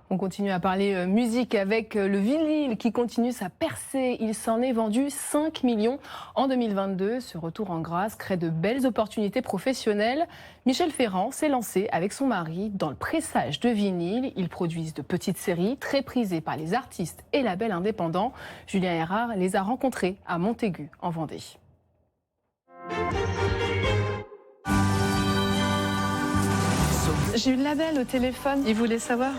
On continue à parler musique avec le vinyle qui continue sa percée. Il s'en est vendu 5 millions en 2022. Ce retour en grâce crée de belles opportunités professionnelles. Michel Ferrand s'est lancé avec son mari dans le pressage de vinyle. Ils produisent de petites séries très prisées par les artistes et labels indépendants. Julien Erard les a rencontrés à Montaigu en Vendée. J'ai eu le label au téléphone. Il voulait savoir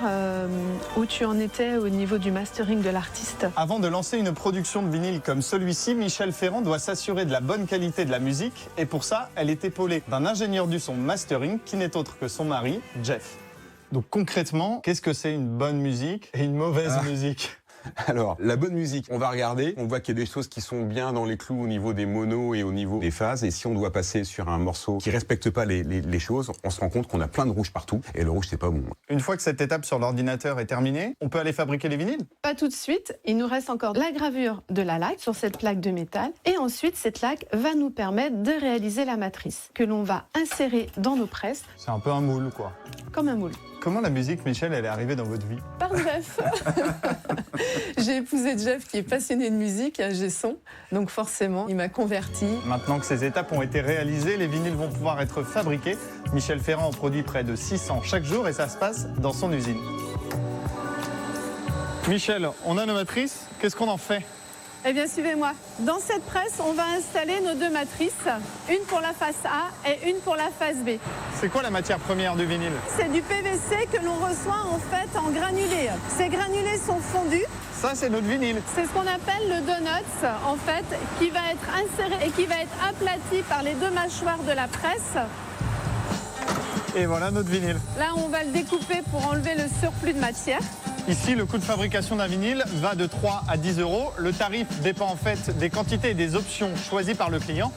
où tu en étais au niveau du mastering de l'artiste. Avant de lancer une production de vinyle comme celui-ci, Michel Ferrand doit s'assurer de la bonne qualité de la musique. Et pour ça, elle est épaulée d'un ingénieur du son mastering qui n'est autre que son mari, Jeff. Donc concrètement, qu'est-ce que c'est une bonne musique et une mauvaise musique ? Alors, la bonne musique, on va regarder, on voit qu'il y a des choses qui sont bien dans les clous au niveau des monos et au niveau des phases. Et si on doit passer sur un morceau qui respecte pas les choses, on se rend compte qu'on a plein de rouge partout. Et le rouge, c'est pas bon. Une fois que cette étape sur l'ordinateur est terminée, on peut aller fabriquer les vinyles ? Pas tout de suite. Il nous reste encore la gravure de la laque sur cette plaque de métal. Et ensuite, cette laque va nous permettre de réaliser la matrice que l'on va insérer dans nos presses. C'est un peu un moule, quoi. Comme un moule. Comment la musique, Michel, elle est arrivée dans votre vie ? Par Jeff. J'ai épousé Jeff qui est passionné de musique, ingé son, donc forcément il m'a converti. Maintenant que ces étapes ont été réalisées, les vinyles vont pouvoir être fabriqués. Michel Ferrand en produit près de 600 chaque jour et ça se passe dans son usine. Michel, on a nos matrices, qu'est-ce qu'on en fait ? Eh bien suivez-moi. Dans cette presse, on va installer nos deux matrices, une pour la face A et une pour la face B. C'est quoi la matière première du vinyle ? C'est du PVC que l'on reçoit en fait en granulés. Ces granulés sont fondus. Ça, c'est notre vinyle. C'est ce qu'on appelle le donuts, en fait, qui va être inséré et qui va être aplati par les deux mâchoires de la presse. Et voilà notre vinyle. Là, on va le découper pour enlever le surplus de matière. Ici, le coût de fabrication d'un vinyle va de 3 à 10 euros. Le tarif dépend en fait des quantités et des options choisies par le client,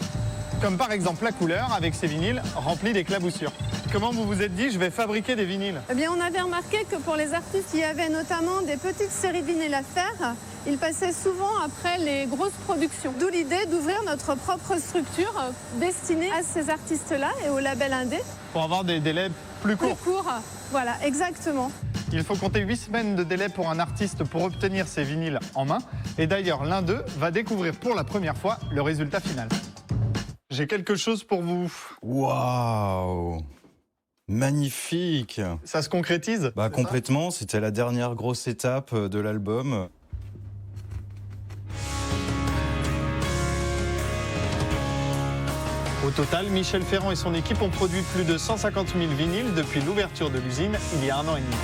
comme par exemple la couleur avec ces vinyles remplis d'éclaboussures. Comment vous vous êtes dit, je vais fabriquer des vinyles ? Eh bien, on avait remarqué que pour les artistes, il y avait notamment des petites séries de vinyles à faire. Ils passaient souvent après les grosses productions. D'où l'idée d'ouvrir notre propre structure destinée à ces artistes-là et au label indé. Pour avoir des délais plus courts. Plus courts, voilà, exactement. Il faut compter 8 semaines de délai pour un artiste pour obtenir ses vinyles en main. Et d'ailleurs, l'un d'eux va découvrir pour la première fois le résultat final. J'ai quelque chose pour vous. Waouh! Magnifique! Ça se concrétise ? Bah complètement, c'était la dernière grosse étape de l'album. Au total, Michel Ferrand et son équipe ont produit plus de 150 000 vinyles depuis l'ouverture de l'usine il y a 1 an et demi.